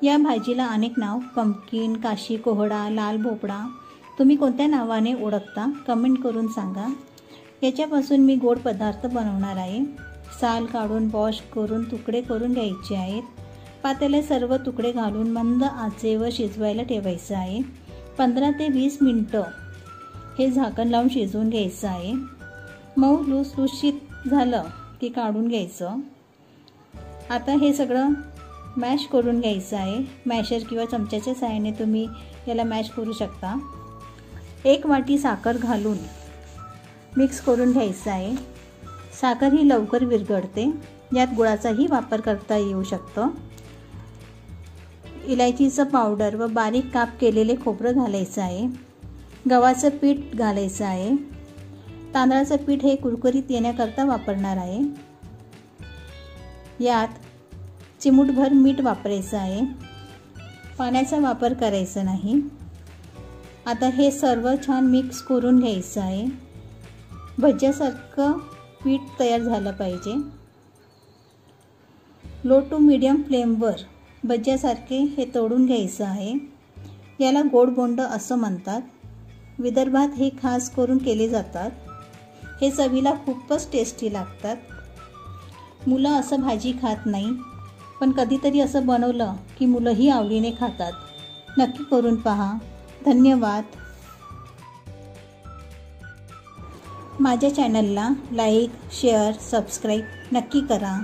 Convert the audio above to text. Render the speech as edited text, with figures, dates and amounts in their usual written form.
या भाजीला अनेक नाव, पंपकिन, काशी कोहडा, लाल भोपळा, तुम्ही कोणत्या नावाने ओळखता कमेंट करून सांगा। याच्यापासून मी गोड पदार्थ बनवणार आहे। साल काढून वॉश करून तुकडे करून घ्यायचे आहेत। पातेल्यात सर्व तुकडे घालून मंद आचेवर शिजवायला ठेवायचं आहे। 15 ते 20 मिनिटं हे झाकण लावून शिजवून घ्यायचं आहे। मऊ लुसलुशीत झालं की काढून घ्यायचं। आता हे सगळं मॅश करून घ्यायचं आहे। मॅशर किंवा चमच्याच्या सहाय्याने तुम्ही याला मॅश करू शकता। 1 वाटी साखर घालून मिक्स करून घ्यायचं आहे। साखर ही लवकर विरघळते, यात गुळाचाही वापर करता येऊ शकतो। इलायचीचं पावडर व बारीक काप केलेले खोबरं घालायचं आहे। गव्हाचं पीठ घालायचं आहे। तांदळाचं पीठ हे कुरकुरीत येण्याकरता वापरणार आहे। यात चिमूटभर मीठ वापरायचं आहे, पाण्याचा वापर करायचा नाही। आता हे सर्व छान मिक्स करून घ्यायचं आहे। भज्यासारखं पीठ तयार झालं पाहिजे। लो टू मीडियम फ्लेमवर भज्यासारखे हे तळून घ्यायचं आहे। याला गोड बोंड असं म्हणतात। विदर्भात हे खास करून केले जातात। हे चवीला खूपच टेस्टी लागतात। मुलं असं भाजी खात नाही, पण कधीतरी असं बनवलं की मुलंही आवडीने खातात। नक्की करून पहा। धन्यवाद। माझ्या चॅनलला लाईक, शेअर, सबस्क्राईब नक्की करा।